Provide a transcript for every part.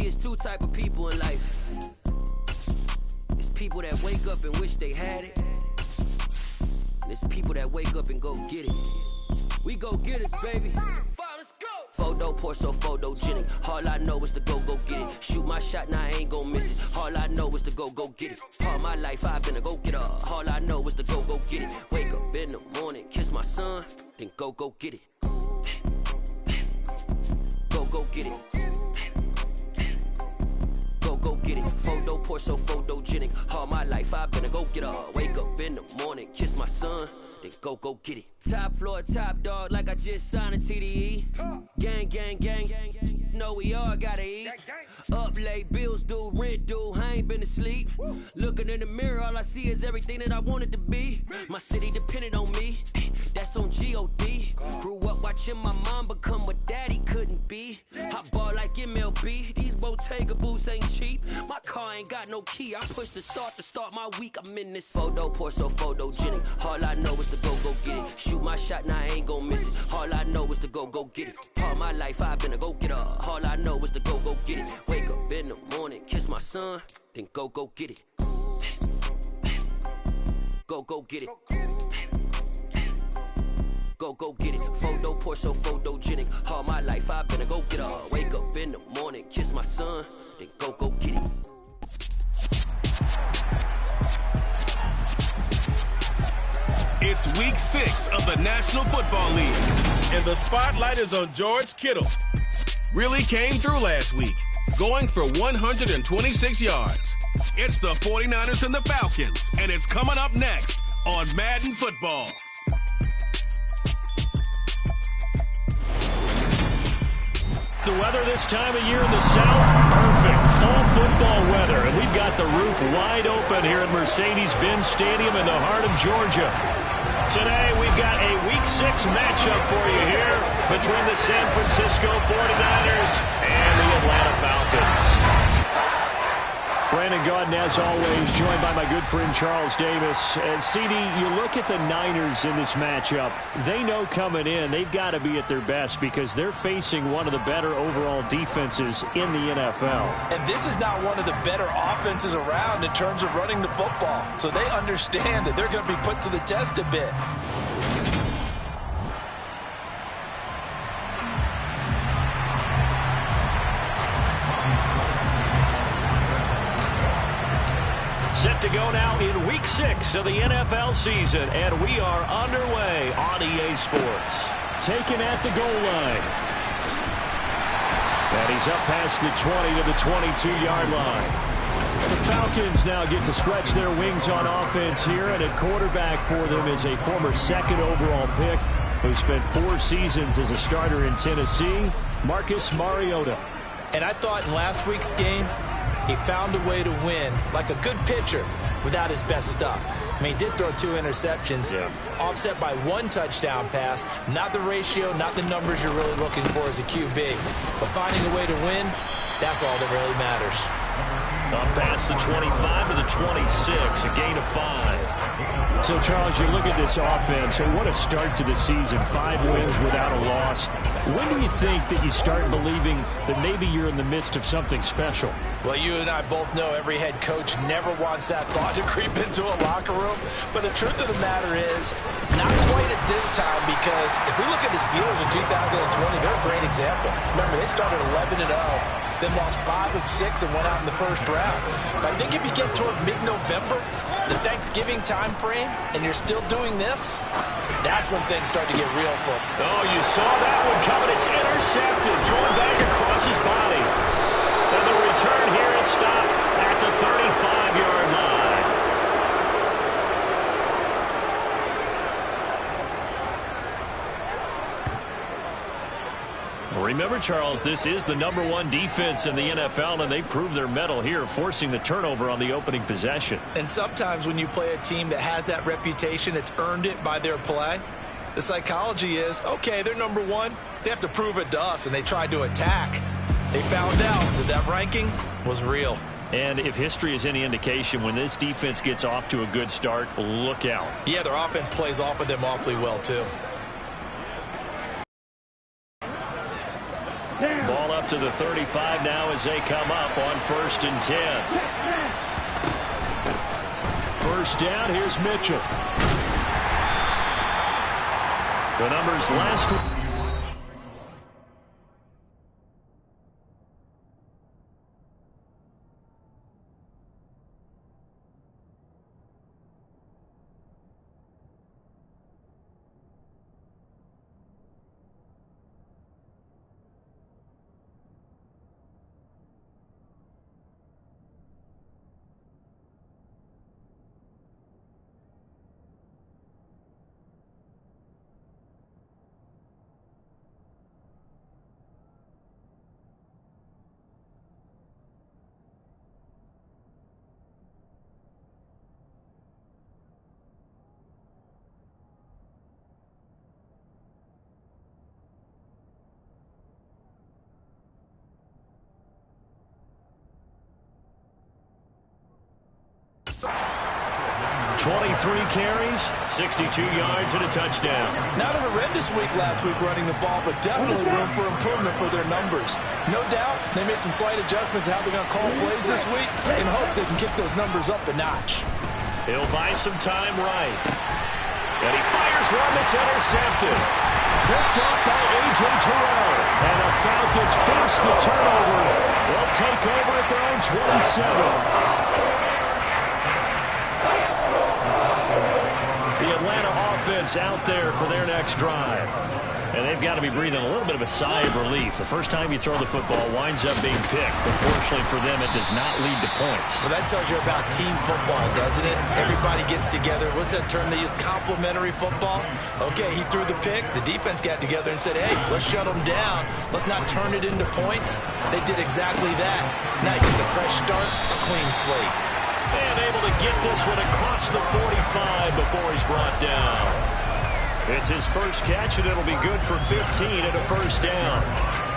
See, it's two type of people in life. It's people that wake up and wish they had it. And it's people that wake up and go get it. We go get it, baby. Let's go. Photo pour so photogenic. All I know is to go get it. Shoot my shot, now I ain't gon' miss it. All I know is to go get it. All my life I've been a go-getter. All I know is to go get it. Wake up in the morning, kiss my son, then go get it. Go get it. Go get it. Photo pour so photogenic. All my life I've been a go-getter. Wake up in the morning, kiss my son, then go get it. Top floor, top dog, like I just signed a TDE. Gang, gang, gang, gang. Know we all gotta eat. Up late, bills due, rent due, I ain't been asleep. Looking in the mirror, all I see is everything that I wanted to be. My city depended on me, that's on G.O.D. Grew up watching my mom become what daddy couldn't be. I ball like MLB, these Bottega boots ain't cheap. My car ain't got no key, I push the start to start my week. I'm in this photo pour so photogenic. All I know is to go get it. Shoot my shot, now I ain't gon' miss it. All I know is to go get it. All my life I've been a go-getter. All I know is to go get it. Wake up in the morning, kiss my son, then go get it. Go get it. Go get it. Photo pour so photogenic. All my life I've been a go-getter. Wake up in the morning, kiss my son, then go get it. It's week 6 of the National Football League, and the spotlight is on George Kittle. Really came through last week, going for 126 yards. It's the 49ers and the Falcons, and it's coming up next on Madden Football. The weather this time of year in the South, perfect. Fall football weather, and we've got the roof wide open here at Mercedes-Benz Stadium in the heart of Georgia. Today, we've got a Week 6 matchup for you here between the San Francisco 49ers and the Atlanta Falcons. Brandon Gaudin, as always, joined by my good friend Charles Davis. As CD, you look at the Niners in this matchup, they know coming in they've got to be at their best because they're facing one of the better overall defenses in the NFL. And this is not one of the better offenses around in terms of running the football. So they understand that they're going to be put to the test a bit. Set to go now in Week 6 of the NFL season, and we are underway on EA Sports. Taken at the goal line. And he's up past the 20 to the 22-yard line. And the Falcons now get to stretch their wings on offense here, and at quarterback for them is a former second overall pick who spent 4 seasons as a starter in Tennessee, Marcus Mariota. And I thought in last week's game, he found a way to win, like a good pitcher, without his best stuff. I mean, he did throw 2 interceptions, offset by 1 touchdown pass. Not the ratio, not the numbers you're really looking for as a QB. But finding a way to win, that's all that really matters. Up past the 25 to the 26, a gain of 5. So, Charles, you look at this offense, and what a start to the season. 5 wins without a loss. When do you think that you start believing that maybe you're in the midst of something special? Well, you and I both know every head coach never wants that thought to creep into a locker room. But the truth of the matter is, not quite at this time, because if we look at the Steelers in 2020, they're a great example. Remember, they started 11-0. Then lost 5 of 6 and went out in the first round. But I think if you get toward mid-November, the Thanksgiving time frame, and you're still doing this, that's when things start to get real for them. Oh, you saw that one coming. It's intercepted, thrown back across his body. And the return here is stopped at the 35-yard line. Remember, Charles, this is the #1 defense in the NFL, and they prove their mettle here, forcing the turnover on the opening possession. And sometimes when you play a team that has that reputation, it's earned it by their play. The psychology is, okay, they're #1. They have to prove it to us, and they tried to attack. They found out that ranking was real. And if history is any indication, when this defense gets off to a good start, look out. Yeah, their offense plays off of them awfully well, too. Ball up to the 35 now as they come up on 1st and 10. First down, here's Mitchell. The numbers last week. Carries, 62 yards, and a touchdown. Not a horrendous week last week running the ball, but definitely room for improvement for their numbers. No doubt they made some slight adjustments to how they're going to call plays this week in hopes they can kick those numbers up a notch. He'll buy some time right. And he fires one that's intercepted. Picked up by A.J. Terrell. And the Falcons force the turnover. They'll take over at their own 27. The Atlanta offense out there for their next drive. And they've got to be breathing a little bit of a sigh of relief. The first time you throw the football winds up being picked. But fortunately for them, it does not lead to points. Well, that tells you about team football, doesn't it? Everybody gets together. What's that term they use? Complementary football? Okay, he threw the pick. The defense got together and said, hey, let's shut them down. Let's not turn it into points. They did exactly that. Now he gets a fresh start, a clean slate. And able to get this one across the 45 before he's brought down. It's his first catch, and it'll be good for 15 and a first down.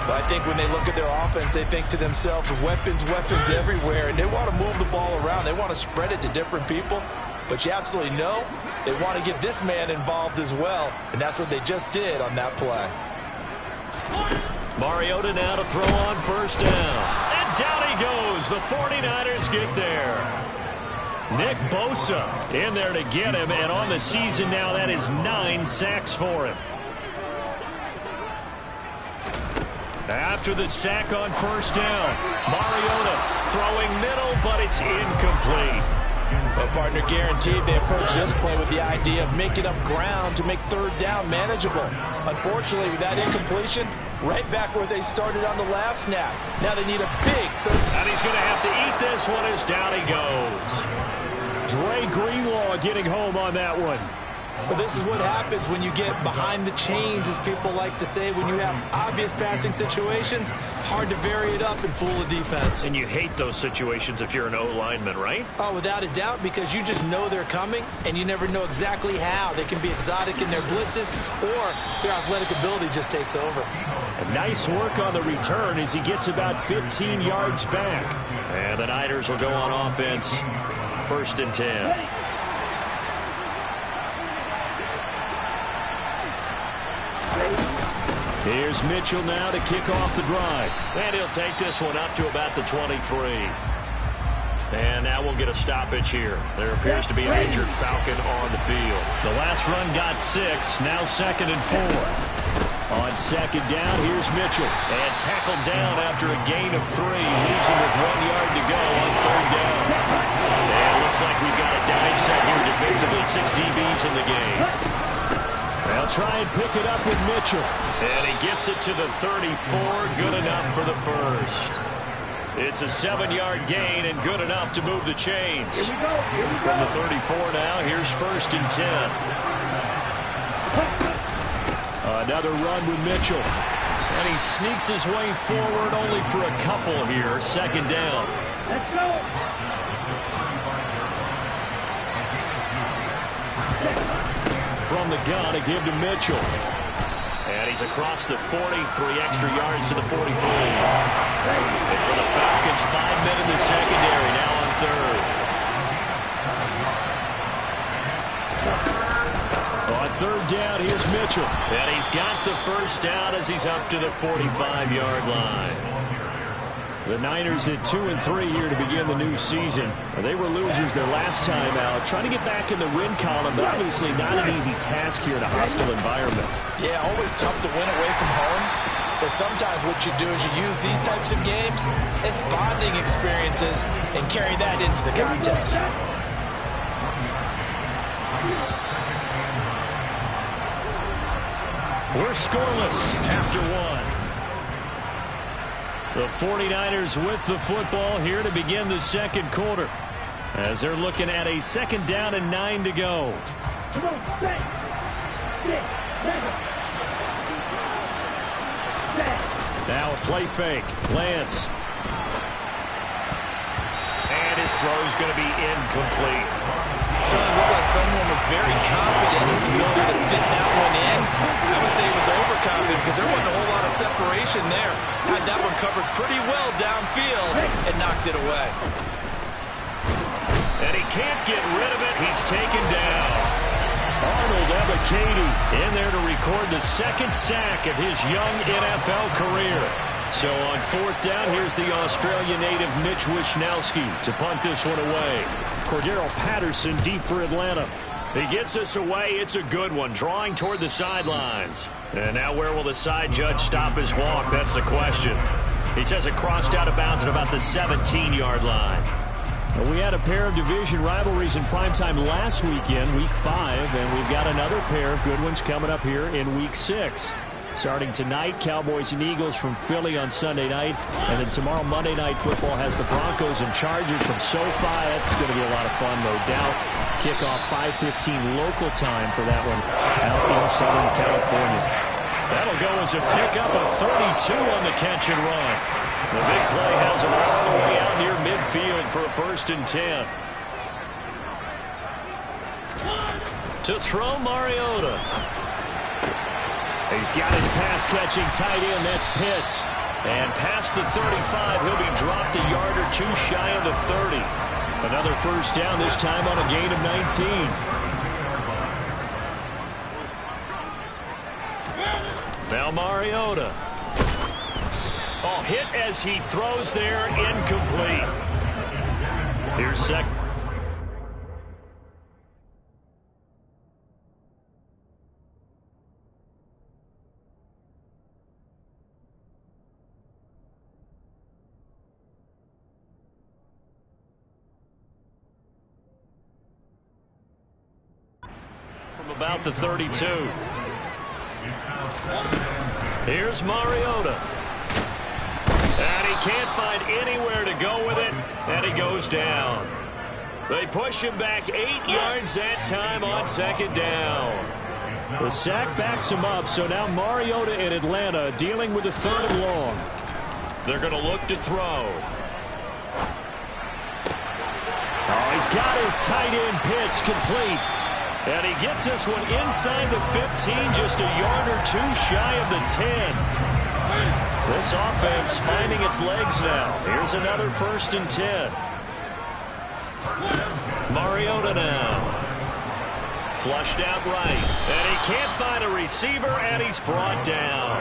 But I think when they look at their offense, they think to themselves, weapons, weapons everywhere, and they want to move the ball around. They want to spread it to different people. But you absolutely know they want to get this man involved as well, and that's what they just did on that play. Mariota now to throw on first down. And down he goes. The 49ers get there. Nick Bosa in there to get him, and on the season now, that is 9 sacks for him. After the sack on first down, Mariota throwing middle, but it's incomplete. Well, partner, guaranteed they approach this play with the idea of making up ground to make third down manageable. Unfortunately, with that incompletion, right back where they started on the last snap. Now they need a big third. And he's going to have to eat this one as down he goes. Dre Greenlaw getting home on that one. Well, this is what happens when you get behind the chains, as people like to say. When you have obvious passing situations, hard to vary it up and fool the defense. And you hate those situations if you're an O-lineman, right? Oh, without a doubt, because you just know they're coming, and you never know exactly how. They can be exotic in their blitzes, or their athletic ability just takes over. A nice work on the return as he gets about 15 yards back. And the Niners will go on offense. 1st and 10. Here's Mitchell now to kick off the drive. And he'll take this one up to about the 23. And now we'll get a stoppage here. There appears to be an injured Falcon on the field. The last run got 6. Now 2nd and 4. On 2nd down, here's Mitchell. And tackled down after a gain of 3. Leaves him with 1 yard to go on 3rd down. And it looks like we've got a dime set here defensively. 6 DBs in the game. They'll try and pick it up with Mitchell. And he gets it to the 34. Good enough for the first. It's a 7-yard gain and good enough to move the chains. Here we go. From the 34 now, here's 1st and 10. Another run with Mitchell. And he sneaks his way forward only for a couple here. 2nd down. Let's go. From the gun, a give to Mitchell. And he's across the 40, 3 extra yards to the 43. And for the Falcons, 5 men in the secondary, now on 3rd. On 3rd down, here's Mitchell. And he's got the first down as he's up to the 45-yard line. The Niners at 2-3 here to begin the new season. They were losers their last time out, trying to get back in the win column, but obviously not an easy task here in a hostile environment. Yeah, always tough to win away from home, but sometimes what you do is you use these types of games as bonding experiences and carry that into the contest. We're scoreless after one. The 49ers with the football here to begin the second quarter, as they're looking at a 2nd down and 9 to go. Now a play fake. Lance. And his throw is going to be incomplete. So it looked like someone was very confident in his ability to fit that one in. I would say he was overconfident because there wasn't a whole lot of separation there. Had that one covered pretty well downfield and knocked it away. And he can't get rid of it. He's taken down. Arnold Ebiketie in there to record the 2nd sack of his young NFL career. So on 4th down, here's the Australian native Mitch Wishnowsky to punt this one away. Cordero Patterson deep for Atlanta. He gets us away. It's a good one, drawing toward the sidelines. And now where will the side judge stop his walk? That's the question. He says it crossed out of bounds at about the 17-yard line. Well, we had a pair of division rivalries in primetime last weekend, Week 5, and we've got another pair of good ones coming up here in Week 6. Starting tonight, Cowboys and Eagles from Philly on Sunday night. And then tomorrow, Monday Night Football has the Broncos and Chargers from SoFi. That's going to be a lot of fun, no doubt. Kickoff 5:15 local time for that one out in Southern California. That'll go as a pickup of 32 on the catch and run. The big play has him all the way out near midfield for a 1st and 10. To throw, Mariota. He's got his pass-catching tight end. That's Pitts. And past the 35, he'll be dropped a yard or 2 shy of the 30. Another 1st down, this time on a gain of 19. Now Mariota. Oh, hit as he throws there, incomplete. Here's second. About the 32. Here's Mariota. And he can't find anywhere to go with it, and he goes down. They push him back 8 yards that time on 2nd down. The sack backs him up, so now Mariota in Atlanta dealing with a 3rd and long. They're going to look to throw. Oh, he's got his tight end pitch complete. And he gets this one inside the 15, just a yard or 2 shy of the 10. This offense finding its legs now. Here's another 1st and 10. Mariota now. Flushed out right. And he can't find a receiver, and he's brought down.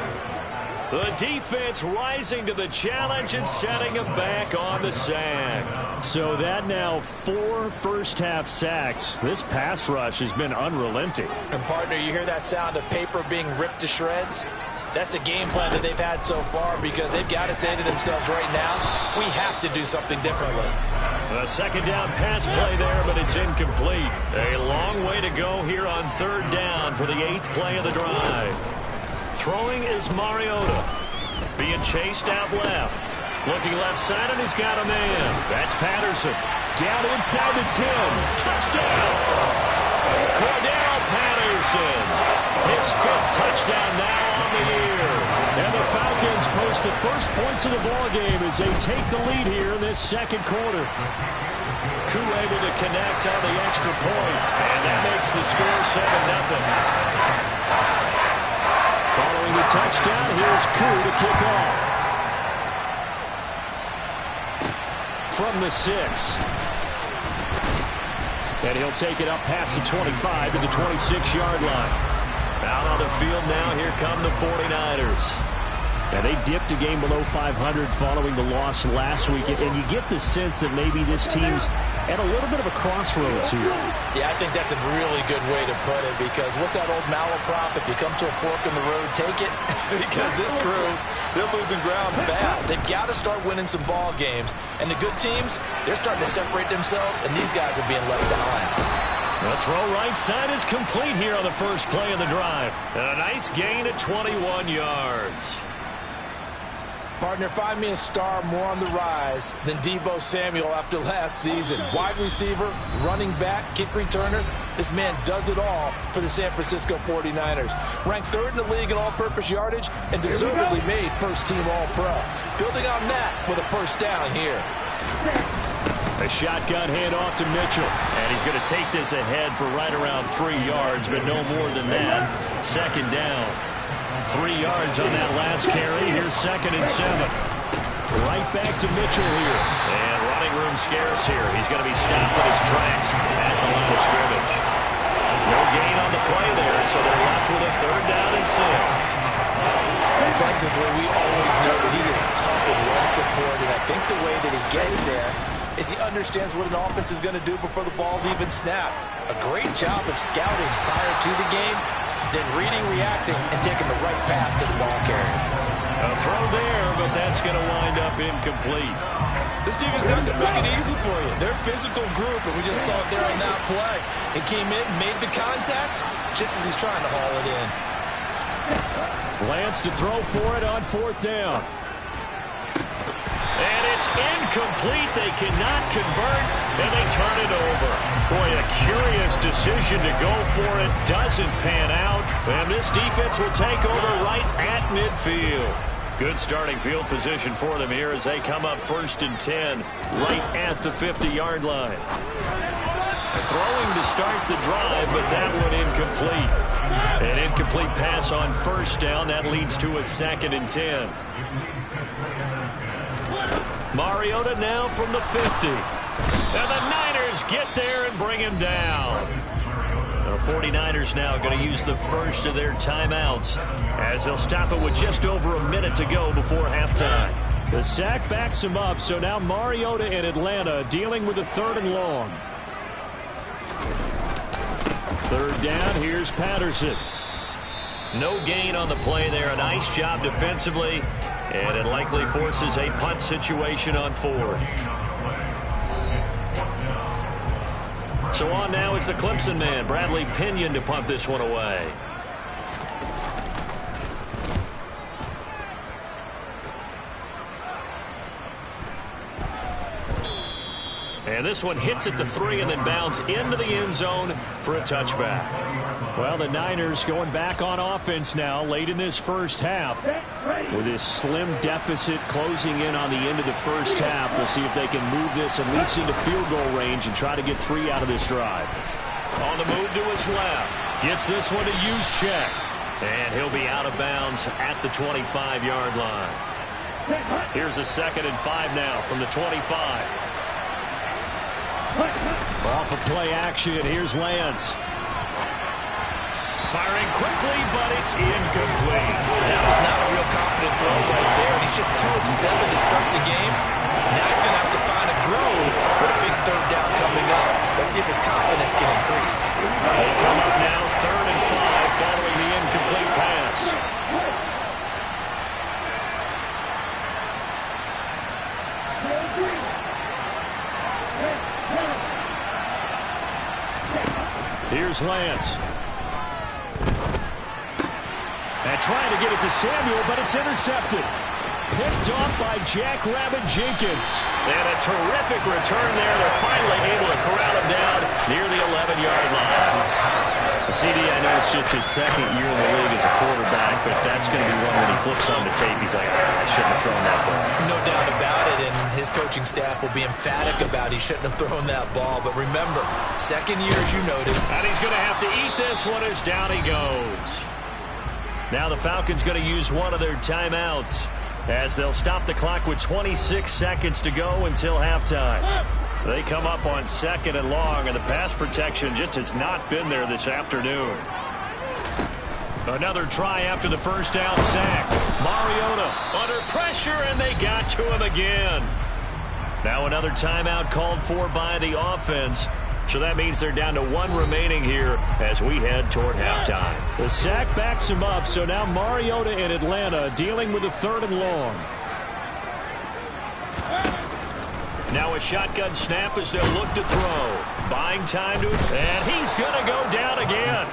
The defense rising to the challenge and setting him back on the sack. So that now 4 first-half sacks. This pass rush has been unrelenting. And, partner, you hear that sound of paper being ripped to shreds? That's a game plan that they've had so far because they've got to say to themselves right now, we have to do something differently. A 2nd down pass play there, but it's incomplete. A long way to go here on 3rd down for the 8th play of the drive. Throwing is Mariota. Being chased out left. Looking left side, and he's got a man. That's Patterson. Down inside the 10. Touchdown! Cordero Patterson. His 5th touchdown now on the year. And the Falcons post the first points of the ballgame as they take the lead here in this 2nd quarter. Koo able to connect on the extra point, and that makes the score 7-0. Following the touchdown, here's Koo to kick off. From the 6. And he'll take it up past the 25 to the 26-yard line. Out on the field now, here come the 49ers. And they dipped a game below 500 following the loss last week. And you get the sense that maybe this team's at a little bit of a crossroads here. Yeah, I think that's a really good way to put it, because what's that old malaprop? If you come to a fork in the road, take it. Because this crew, they're losing ground fast. They've got to start winning some ball games. And the good teams, they're starting to separate themselves, and these guys are being left behind. The throw right side is complete here on the first play of the drive. And a nice gain at 21 yards. Partner, find me a star more on the rise than Deebo Samuel after last season. Wide receiver, running back, kick returner. This man does it all for the San Francisco 49ers. Ranked third in the league in all-purpose yardage and deservedly made first-team All-Pro. Building on that with a first down here. A shotgun handoff to Mitchell. And he's going to take this ahead for right around 3 yards, but no more than that. Second down. 3 yards on that last carry. Here's 2nd and 7. Right back to Mitchell here. And running room scarce here. He's going to be stopped in his tracks at the line of scrimmage. No gain on the play there, so they're left with a 3rd down and 6. Defensively, we always know that he is tough in run support, and I think the way that he gets there is he understands what an offense is going to do before the ball's even snapped. A great job of scouting prior to the game, then reading, reacting, and taking the right path to the ball carrier. A throw there, but that's going to wind up incomplete. This team is not going to make it easy for you. They're a physical group, and we just saw it there on that play. It came in, made the contact, just as he's trying to haul it in. Lance to throw for it on 4th down. And it's incomplete. They cannot convert, and they turn it over. Boy, a curious decision to go for it. Doesn't pan out, and this defense will take over right at midfield. Good starting field position for them here as they come up 1st and 10, right at the 50-yard line. Throwing to start the drive, but that one incomplete. An incomplete pass on 1st down. That leads to a 2nd and 10. Mariota now from the 50. And the Niners get there and bring him down. The 49ers now going to use the first of their timeouts as they'll stop it with just over a minute to go before halftime. The sack backs him up, so now Mariota in Atlanta dealing with a 3rd and long. 3rd down, here's Patterson. No gain on the play there. A nice job defensively, and it likely forces a punt situation on 4th. So on now is the Clemson man, Bradley Pinion, to punt this one away. And this one hits at the 3 and then bounds into the end zone for a touchback. Well, the Niners going back on offense now late in this first half. With this slim deficit closing in on the end of the first half, we'll see if they can move this at least into field goal range and try to get 3 out of this drive. On the move to his left. Gets this one to Juszczyk. And he'll be out of bounds at the 25-yard line. Here's a 2nd and 5 now from the 25. Off of play action, here's Lance. Firing quickly, but it's incomplete. That was not a real confident throw right there. He's just 2 of 7 to start the game. Now he's going to have to find a groove for the big 3rd down coming up. Let's see if his confidence can increase. They come up now 3rd and 5 following the incomplete pass. Here's Lance. And trying to get it to Samuel, but it's intercepted. Picked off by Jackrabbit Jenkins. And a terrific return there. They're finally able to corral him down near the 11-yard line. CD, I know it's just his 2nd year in the league as a quarterback, but that's going to be one when he flips on the tape. He's like, I shouldn't have thrown that ball. No doubt about it, and his coaching staff will be emphatic about he shouldn't have thrown that ball. But remember, 2nd year, as you noted. And he's going to have to eat this one as down he goes. Now the Falcons going to use one of their timeouts as they'll stop the clock with 26 seconds to go until halftime. They come up on 2nd and long, and the pass protection just has not been there this afternoon. Another try after the first down sack. Mariota under pressure, and they got to him again. Now another timeout called for by the offense. So that means they're down to 1 remaining here as we head toward halftime. The sack backs him up, so now Mariota in Atlanta dealing with a 3rd and long. Now a shotgun snap as they'll look to throw. Buying time to it, and he's going to go down again.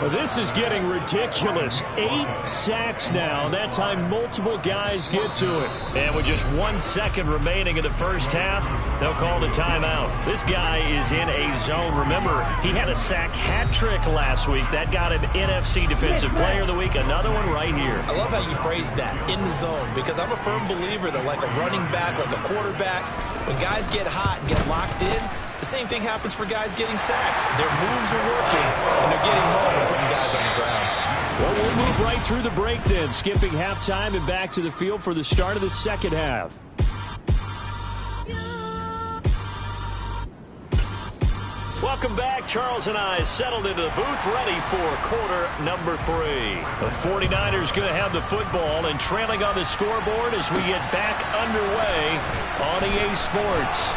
Well, this is getting ridiculous. 8 sacks now. That time multiple guys get to it. And with just 1 second remaining in the first half, they'll call the timeout. This guy is in a zone. Remember, he had a sack hat trick last week. That got him NFC Defensive Player of the Week. Another one right here. I love how you phrase that, in the zone, because I'm a firm believer that like a running back, like a quarterback, when guys get hot and get locked in, the same thing happens for guys getting sacks. Their moves are working, and they're getting home and putting guys on the ground. Well, we'll move right through the break then, skipping halftime and back to the field for the start of the second half. Welcome back. Charles and I settled into the booth ready for quarter number 3. The 49ers going to have the football and trailing on the scoreboard as we get back underway on EA Sports.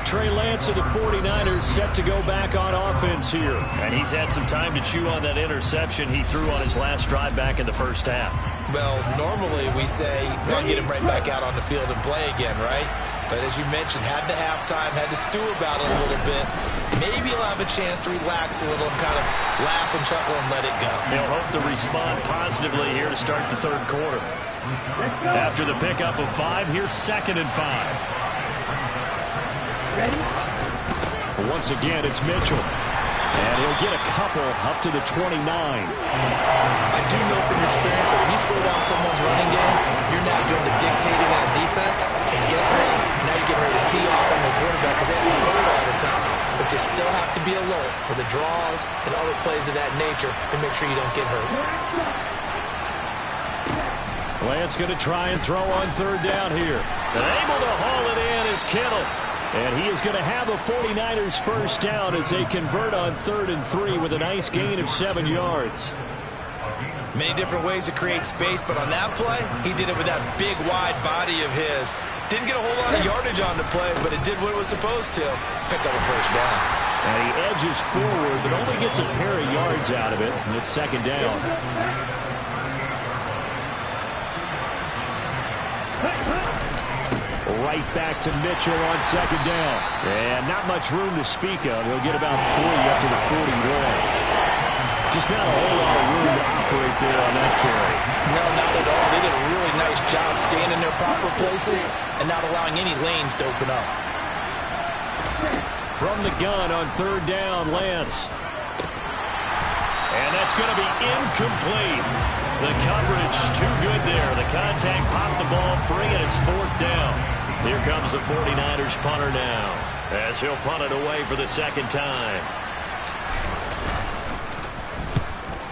Trey Lance of the 49ers set to go back on offense here. And he's had some time to chew on that interception he threw on his last drive back in the first half. Well, normally we say, well, get him right back out on the field and play again, right? But as you mentioned, had the halftime, had to stew about it a little bit. Maybe he'll have a chance to relax a little and kind of laugh and chuckle and let it go. He'll hope to respond positively here to start the third quarter. After the pickup of 5, here's 2nd and 5. Ready? Once again, it's Mitchell. And he'll get a couple up to the 29. I do know from experience that when you slow down someone's running game, you're now doing the dictating that defense. And guess what? Now you're getting ready to tee off on the quarterback because they have to throw it all the time. But you still have to be alert for the draws and other plays of that nature and make sure you don't get hurt. Lance going to try and throw on 3rd down here. And able to haul it in is Kittle. And he is going to have a 49ers first down as they convert on 3rd and 3 with a nice gain of 7 yards. Many different ways to create space, but on that play, he did it with that big, wide body of his. Didn't get a whole lot of yardage on the play, but it did what it was supposed to. Picked up a first down. And he edges forward, but only gets a pair of yards out of it, and it's 2nd down. Right back to Mitchell on 2nd down. And not much room to speak of. He'll get about 3 up to the 41. Just not a whole lot of room to operate there on that carry. No, not at all. They did a really nice job staying in their proper places and not allowing any lanes to open up. From the gun on 3rd down, Lance. And that's going to be incomplete. The coverage too good there. The contact popped the ball free, and it's 4th down. Here comes the 49ers punter now as he'll punt it away for the 2nd time.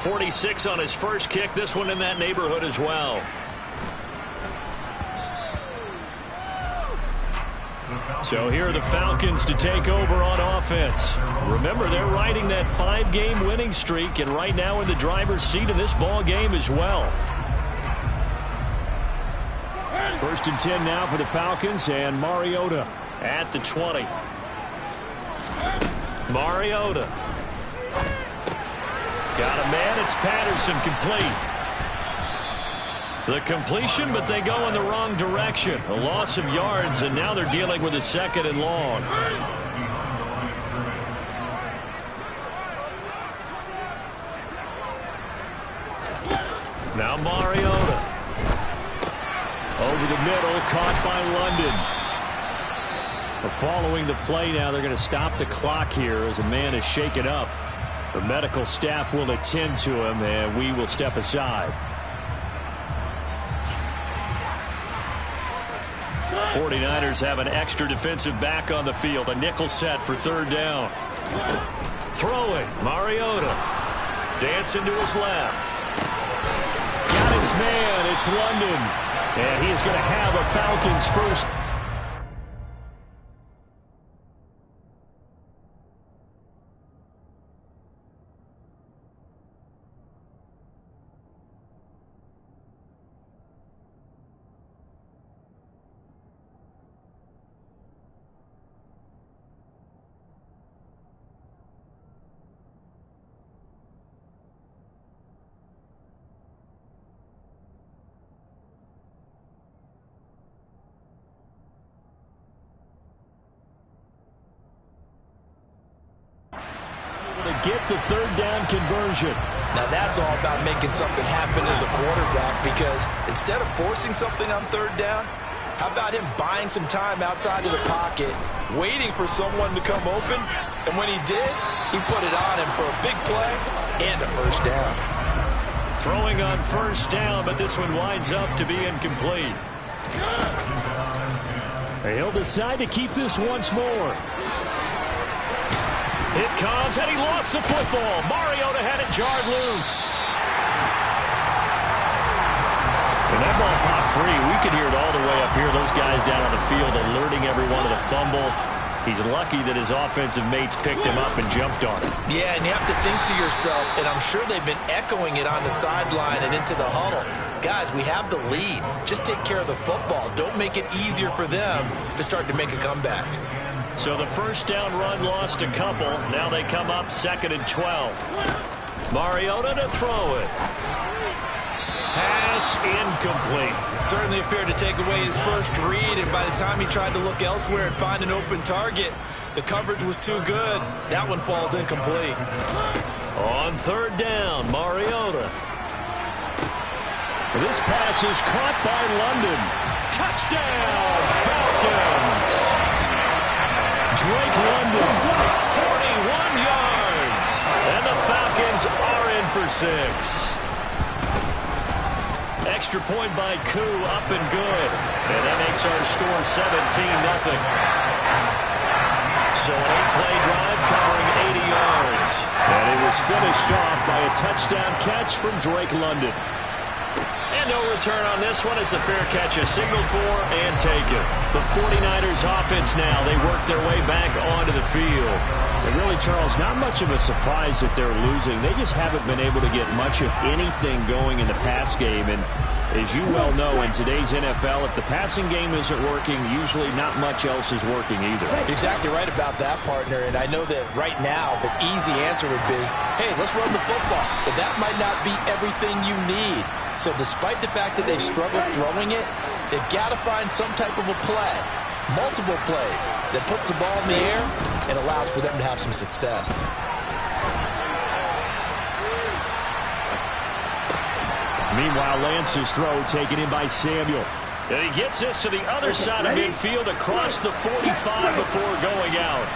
46 on his first kick. This one in that neighborhood as well. So here are the Falcons to take over on offense. Remember, they're riding that 5-game winning streak, and right now in the driver's seat in this ball game as well. 1st and 10 now for the Falcons, and Mariota at the 20. Mariota. Got a man. It's Patterson complete. The completion, but they go in the wrong direction. A loss of yards, and now they're dealing with a 2nd and long. Now Mariota. Over the middle, caught by London. Following the play now, they're going to stop the clock here as a man is shaken up. The medical staff will attend to him, and we will step aside. 49ers have an extra defensive back on the field. A nickel set for 3rd down. Throwing, Mariota. Dancing to his left. Got his man, it's London. And he is going to have a Falcons first. get the third down conversion. Now that's all about making something happen as a quarterback, because instead of forcing something on third down, how about him buying some time outside of the pocket, waiting for someone to come open, and when he did, he put it on him for a big play and a first down. Throwing on first down, but this one winds up to be incomplete. He'll decide to keep this once more. It comes, and he lost the football. Mariota had it jarred loose. And that ball popped free. We could hear it all the way up here. Those guys down on the field alerting everyone of the fumble. He's lucky that his offensive mates picked him up and jumped on him. Yeah, and you have to think to yourself, and I'm sure they've been echoing it on the sideline and into the huddle. Guys, we have the lead. Just take care of the football. Don't make it easier for them to start to make a comeback. So the first down run lost a couple. Now they come up 2nd and 12. Mariota to throw it. Pass incomplete. Certainly appeared to take away his first read, and by the time he tried to look elsewhere and find an open target, the coverage was too good. That one falls incomplete. On third down, Mariota. This pass is caught by London. Touchdown, Falcons. Drake London, 41 yards. And the Falcons are in for 6. Extra point by Koo, up and good. And that makes our score 17-0. So an 8-play drive covering 80 yards. And it was finished off by a touchdown catch from Drake London. And no return on this one as the fair catch is signaled for and taken. The 49ers offense now, they work their way back onto the field. And really, Charles, not much of a surprise that they're losing. They just haven't been able to get much of anything going in the pass game. And as you well know, in today's NFL, if the passing game isn't working, usually not much else is working either. Exactly right about that, partner. And I know that right now the easy answer would be, hey, let's run the football. But that might not be everything you need. So despite the fact that they've struggled throwing it, they've got to find some type of a play, multiple plays, that puts the ball in the air and allows for them to have some success. Meanwhile, Lance's throw taken in by Samuel. And he gets this to the other side of midfield across the 45 before going out.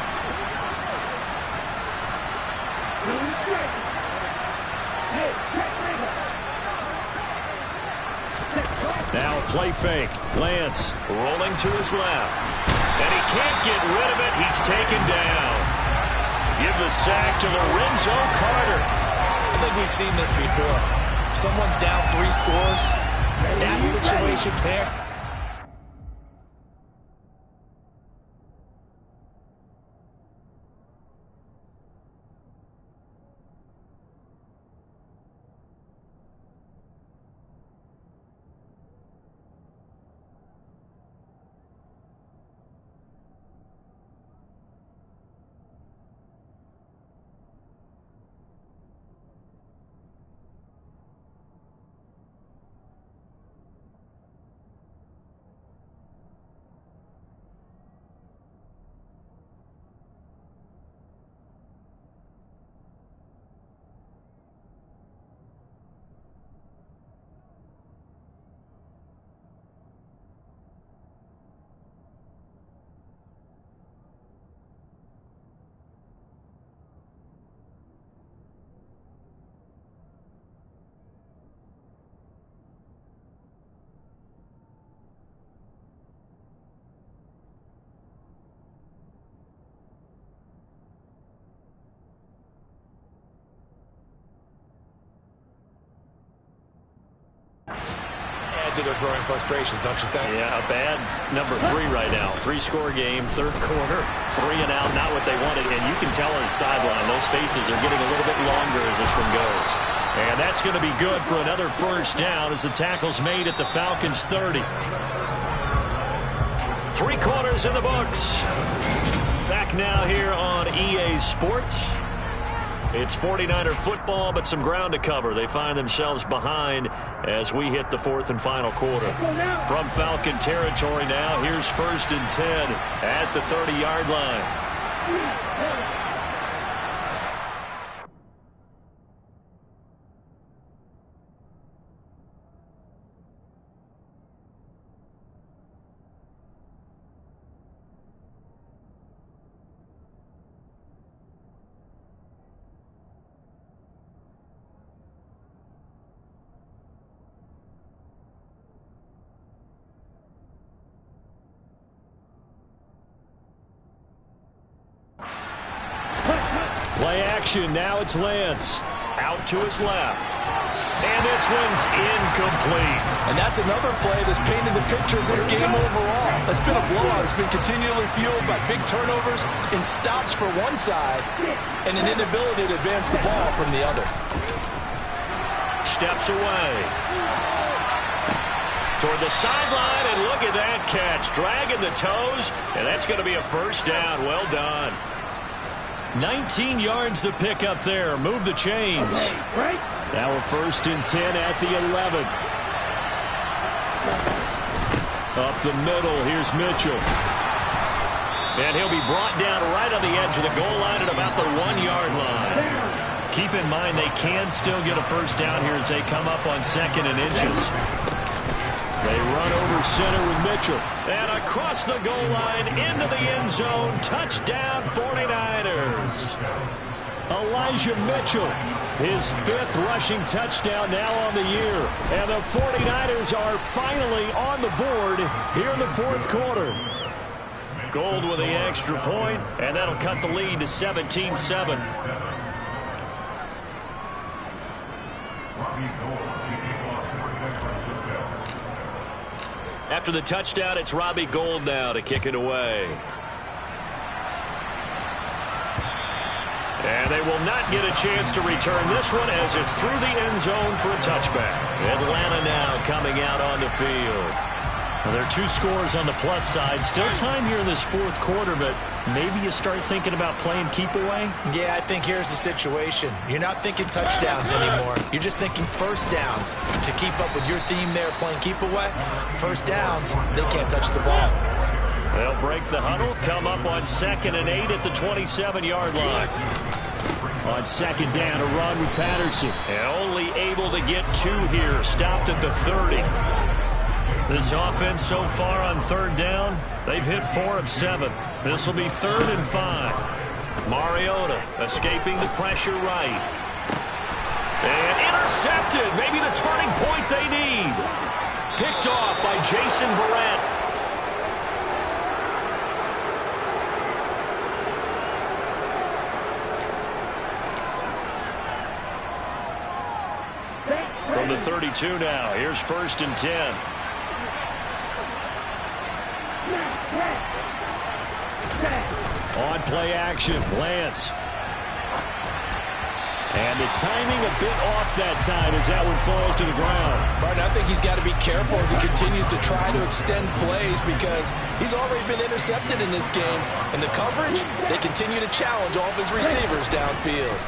Now a play fake. Lance rolling to his left. And he can't get rid of it. He's taken down. Give the sack to Lorenzo Carter. I think we've seen this before. Someone's down 3 scores. That situation there. To their growing frustrations, don't you think? Yeah, a bad number 3 right now. 3-score game, third quarter, 3 and out, not what they wanted. And you can tell on the sideline, those faces are getting a little bit longer as this one goes. And that's going to be good for another first down as the tackle's made at the Falcons' 30. 3 quarters in the books. Back now here on EA Sports. It's 49er football, but some ground to cover. They find themselves behind as we hit the 4th and final quarter. From Falcon territory now, here's 1st and 10 at the 30-yard line. action. Now it's Lance. Out to his left. And this one's incomplete. And that's another play that's painted the picture of this game overall. It's been a blowout. It's been continually fueled by big turnovers and stops for one side and an inability to advance the ball from the other. Steps away. Toward the sideline, and look at that catch. Dragging the toes, and that's going to be a first down. Well done. 19 yards the pick up there. Move the chains. Now a 1st and 10 at the 11. Up the middle, here's Mitchell. And he'll be brought down right on the edge of the goal line at about the 1-yard line. Keep in mind they can still get a first down here as they come up on 2nd and inches. They run over center with Mitchell. And across the goal line into the end zone. Touchdown 49ers. Elijah Mitchell, his 5th rushing touchdown now on the year. And the 49ers are finally on the board here in the 4th quarter. Gold with the extra point, and that'll cut the lead to 17-7. After the touchdown, it's Robbie Gould now to kick it away. And they will not get a chance to return this one as it's through the end zone for a touchback. Atlanta now coming out on the field. Well, there are 2 scores on the plus side. Still time here in this 4th quarter, but maybe you start thinking about playing keep away? Yeah, I think here's the situation. You're not thinking touchdowns anymore. You're just thinking first downs. To keep up with your theme there playing keep away, first downs, they can't touch the ball. They'll break the huddle, come up on 2nd and 8 at the 27-yard line. On 2nd down, a run with Patterson. And only able to get 2 here. Stopped at the 30. This offense so far on 3rd down, they've hit 4 of 7. This will be 3rd and 5. Mariota escaping the pressure right. And intercepted. Maybe the turning point they need. Picked off by Jason Verrett. From the 32 now, here's 1st and 10. On play action, Lance. And the timing a bit off that time as that one falls to the ground. Right, I think he's got to be careful as he continues to try to extend plays because he's already been intercepted in this game. And the coverage, they continue to challenge all of his receivers downfield.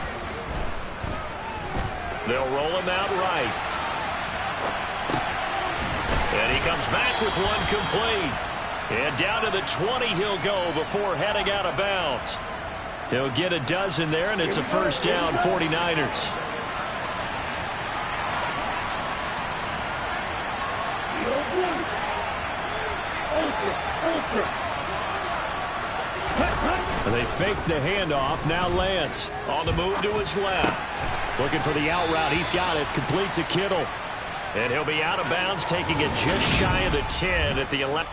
They'll roll him out right. And he comes back with one complete. And down to the 20 he'll go before heading out of bounds. He'll get a dozen there, and it's a first down, 49ers. They fake the handoff. Now Lance on the move to his left. Looking for the out route. He's got it. Complete to Kittle. And he'll be out of bounds, taking it just shy of the 10 at the 11.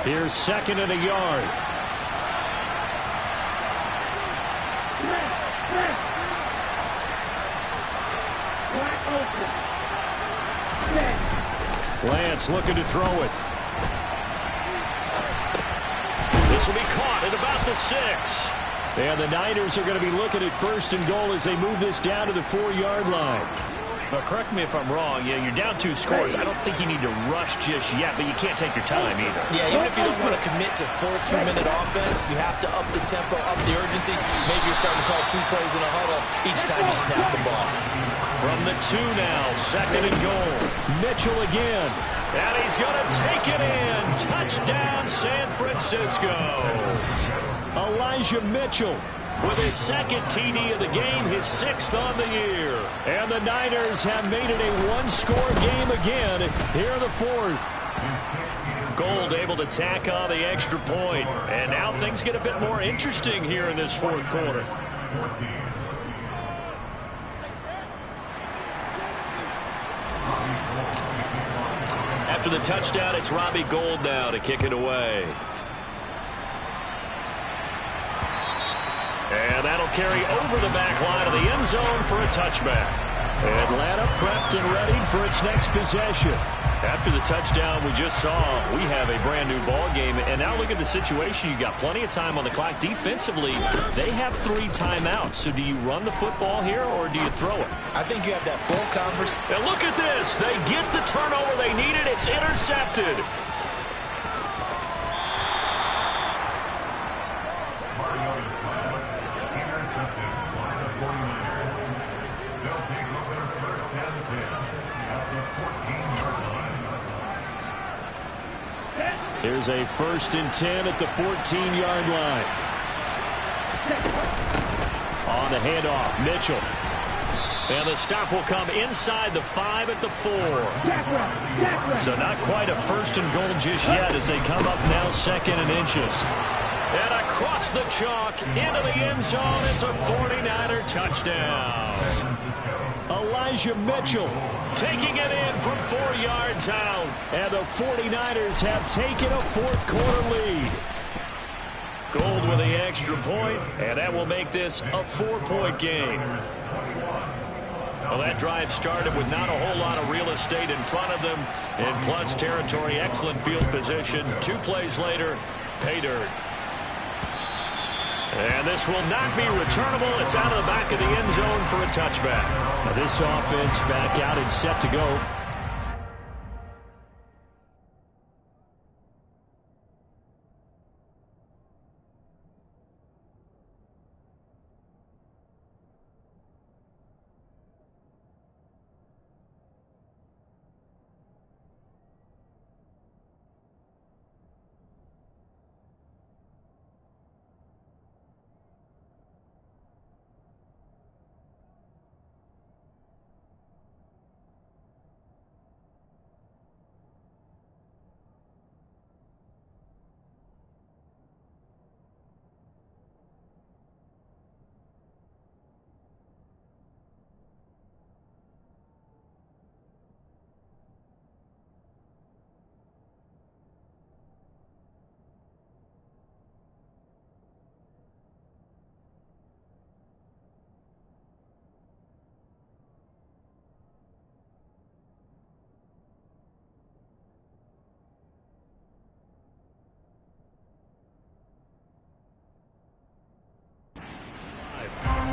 Here's 2nd and a yard. Lance looking to throw it. This will be caught at about the 6. And the Niners are going to be looking at 1st and goal as they move this down to the 4-yard line. But correct me if I'm wrong. Yeah, you're down 2 scores. I don't think you need to rush just yet, but you can't take your time either. Yeah, even if you don't want to commit to full 2-minute offense, you have to up the tempo, up the urgency. Maybe you're starting to call 2 plays in a huddle each time you snap the ball. From the 2 now, 2nd and goal. Mitchell again. And he's going to take it in. Touchdown, San Francisco. Elijah Mitchell with his 2nd TD of the game, his 6th on the year. And the Niners have made it a 1-score game again here in the 4th. Gold able to tack on the extra point. And now things get a bit more interesting here in this 4th quarter. After the touchdown, it's Robbie Gould now to kick it away. And that'll carry over the back line of the end zone for a touchback. Atlanta prepped and ready for its next possession. After the touchdown we just saw, we have a brand new ball game. And now look at the situation. You got plenty of time on the clock. Defensively, they have 3 timeouts. So do you run the football here or do you throw it? I think you have that full conversation. And look at this. They get the turnover they needed. It's intercepted. Here's a 1st and 10 at the 14-yard line. On the handoff, Mitchell. And the stop will come inside the 5 at the 4. So not quite a 1st and goal just yet as they come up now 2nd and inches. And across the chalk into the end zone. It's a 49er touchdown. Elijah Mitchell taking it in from 4 yards out. And the 49ers have taken a 4th quarter lead. Gold with the extra point, and that will make this a 4-point game. Well, that drive started with not a whole lot of real estate in front of them. In plus territory, excellent field position. 2 plays later, pay dirt. And this will not be returnable. It's out of the back of the end zone for a touchback. Now this offense back out and set to go.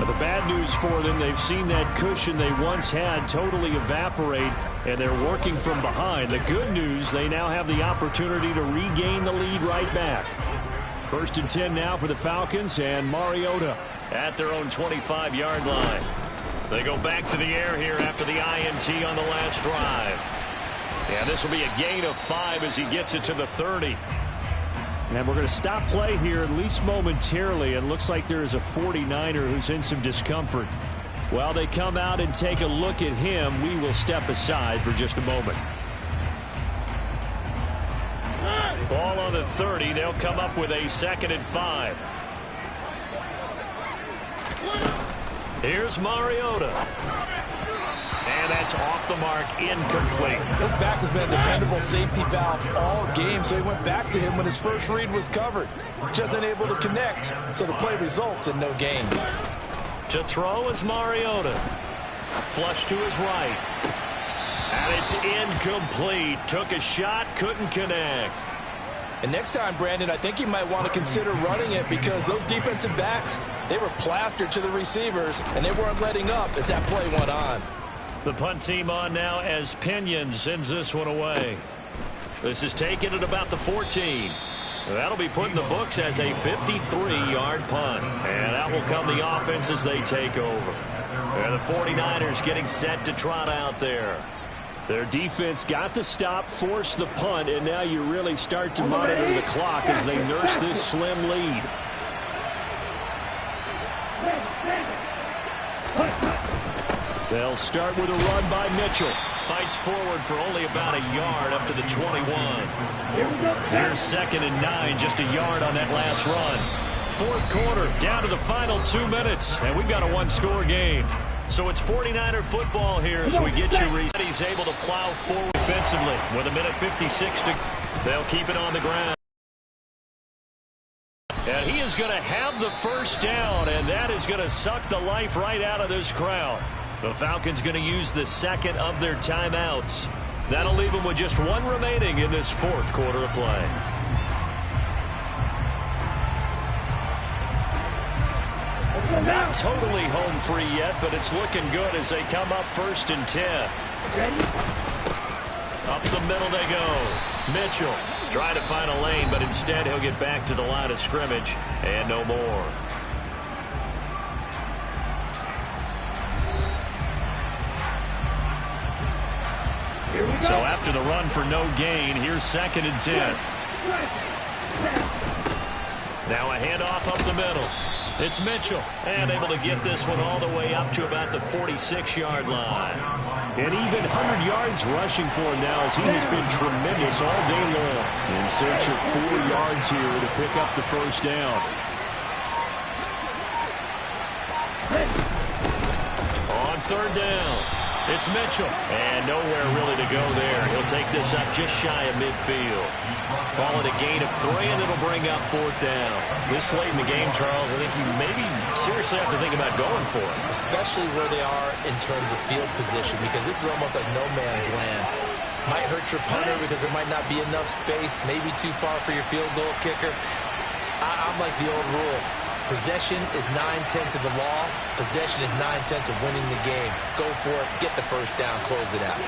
The bad news for them, they've seen that cushion they once had totally evaporate, and they're working from behind. The good news, they now have the opportunity to regain the lead right back. 1st and 10 now for the Falcons, and Mariota at their own 25-yard line. They go back to the air here after the INT on the last drive. And this will be a gain of 5 as he gets it to the 30. And we're going to stop play here, at least momentarily. It looks like there is a 49er who's in some discomfort. While they come out and take a look at him, we will step aside for just a moment. Ball on the 30. They'll come up with a 2nd and 5. Here's Mariota. And that's off the mark, incomplete. This back has been a dependable safety valve all game, so he went back to him when his first read was covered. Just unable to connect, so the play results in no gain. To throw is Mariota. Flush to his right. And it's incomplete. Took a shot, couldn't connect. And next time, Brandon, I think you might want to consider running it because those defensive backs, they were plastered to the receivers, and they weren't letting up as that play went on. The punt team on now as Pinion sends this one away. This is taken at about the 14. That'll be put in the books as a 53-yard punt. And that will come the offense as they take over. And the 49ers getting set to trot out there. Their defense got the stop, forced the punt, and now you really start to monitor the clock as they nurse this slim lead. They'll start with a run by Mitchell. Fights forward for only about a yard up to the 21. Here's 2nd and 9, just a yard on that last run. 4th quarter, down to the final 2 minutes, and we've got a one-score game. So it's 49er football here as we get you reset. He's able to plow forward defensively with 1:56 to. They'll keep it on the ground. And he is going to have the first down, and that is going to suck the life right out of this crowd. The Falcons going to use the 2nd of their timeouts. That'll leave them with just 1 remaining in this 4th quarter of play. Not totally home free yet, but it's looking good as they come up 1st and 10. Up the middle they go. Mitchell trying to find a lane, but instead he'll get back to the line of scrimmage and no more. So after the run for no gain, here's 2nd and 10. Now a handoff up the middle. It's Mitchell, and able to get this one all the way up to about the 46-yard line. And even 100 yards rushing for him now as he has been tremendous all day long. In search of 4 yards here to pick up the first down. On 3rd down. It's Mitchell, and nowhere really to go there. He'll take this up just shy of midfield. Ball at a gain of 3, and it'll bring up 4th down. This late in the game, Charles, I think you maybe seriously have to think about going for it. Especially where they are in terms of field position, because this is almost like no man's land. Might hurt your punter because there might not be enough space, maybe too far for your field goal kicker. I'm like the old rule. Possession is 9/10 of the law. Possession is 9/10 of winning the game. Go for it. Get the first down. Close it out.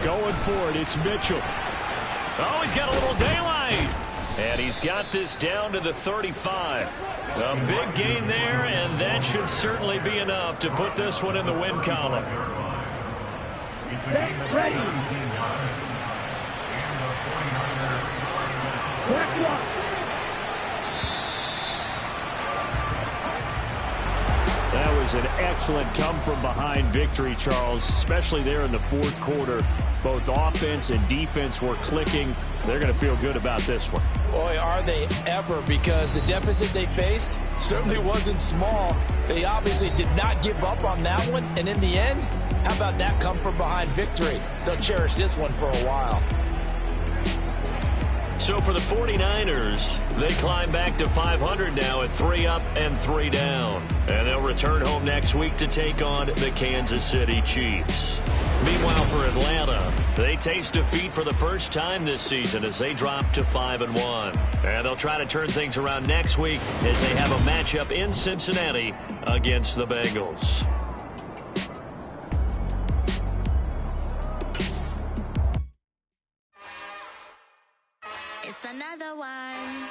Going for it. It's Mitchell. Oh, he's got a little daylight. And he's got this down to the 35. A big gain there, and that should certainly be enough to put this one in the win column. That was an excellent come-from-behind victory, Charles, especially there in the 4th quarter. Both offense and defense were clicking. They're going to feel good about this one. Boy, are they ever, because the deficit they faced certainly wasn't small. They obviously did not give up on that one, and in the end, how about that come-from-behind victory? They'll cherish this one for a while. So for the 49ers, they climb back to 500 now at 3 up and 3 down. And they'll return home next week to take on the Kansas City Chiefs. Meanwhile, for Atlanta, they taste defeat for the first time this season as they drop to 5-1. And they'll try to turn things around next week as they have a matchup in Cincinnati against the Bengals. It's another one.